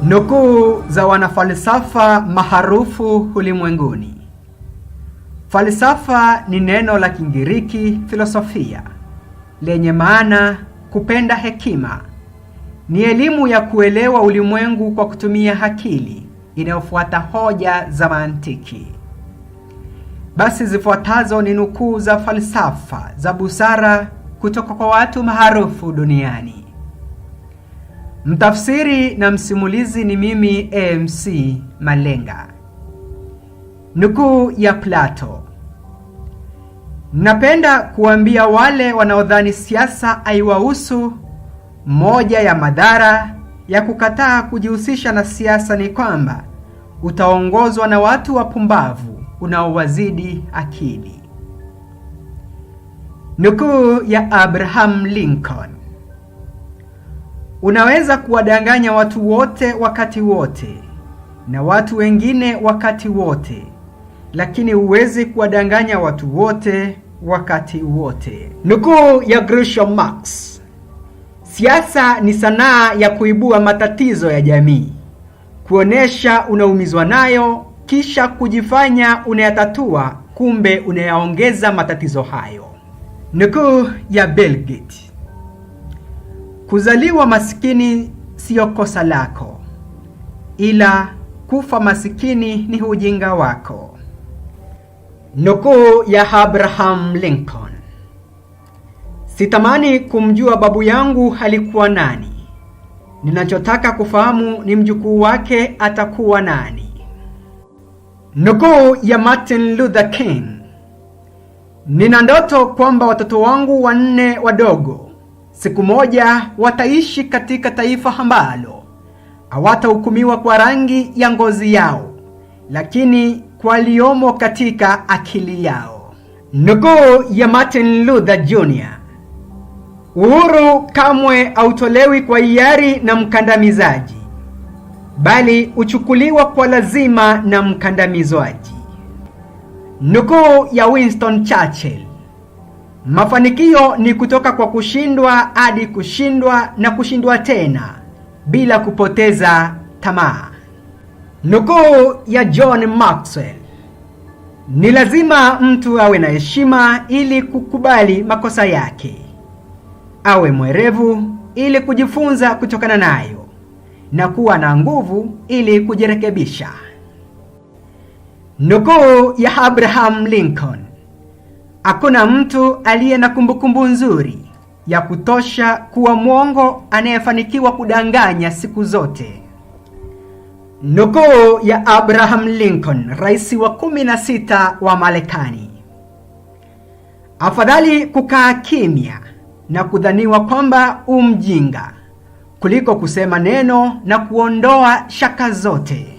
Nukuu za wanafalsafa maarufu ulimwenguni. Falsafa ni neno la Kigiriki filosofia, lenye maana kupenda hekima. Ni elimu ya kuelewa ulimwengu kwa kutumia akili inayofuata hoja za mantiki. Basi zifuatazo ni nukuu za falsafa za busara kutoka kwa watu maarufu duniani. Mtafsiri na msimulizi ni mimi AMC Malenga. Nukuu ya Plato. Napenda kuambia wale wanaodhani siasa haiwahusu, moja ya madhara ya kukataa kujihusisha na siasa ni kwamba utaongozwa na watu wapumbavu unaowazidi akili. Nukuu ya Abraham Lincoln. Unaweza kuwadanganya watu wote wakati wote na watu wengine wakati wote, lakini huwezi kuwadanganya watu wote wakati wote. Nukuu ya Groucho Marx. Siasa ni sanaa ya kuibua matatizo ya jamii, kuonesha unaumizwa nayo, kisha kujifanya unayatatua, kumbe unayaongeza matatizo hayo. Nukuu ya Bill Gates. Kuzaliwa masikini sio kosa lako, ila kufa masikini ni ujinga wako. Nukuu ya Abraham Lincoln. Sitamani kumjua babu yangu alikuwa nani. Ninachotaka kufahamu ni mjukuu wake atakuwa nani. Nukuu ya Martin Luther King. Nina ndoto kwamba watoto wangu 4 wadogo siku moja wataishi katika taifa ambalo hawatahukumiwa kwa rangi ya ngozi yao, lakini kwa liomo katika akili yao. Nukuu ya Martin Luther Jr. Uhuru kamwe hautolewi kwa hiari na mkandamizaji, bali uchukuliwa kwa lazima na mkandamizwaji. Nukuu ya Winston Churchill. Mafanikio ni kutoka kwa kushindwa hadi kushindwa na kushindwa tena bila kupoteza tamaa. Nukuu ya John Maxwell. Ni lazima mtu awe na heshima ili kukubali makosa yake, awe mwerevu ili kujifunza kutokana nayo, na kuwa na nguvu ili kujirekebisha. Nukuu ya Abraham Lincoln. Hakuna mtu aliye na kumbukumbu nzuri ya kutosha kuwa mwongo anayefanikiwa kudanganya siku zote. Nukuu ya Abraham Lincoln, rais wa 16 wa Marekani. Afadhali kukaa kimya na kudhaniwa kwamba umjinga kuliko kusema neno na kuondoa shaka zote.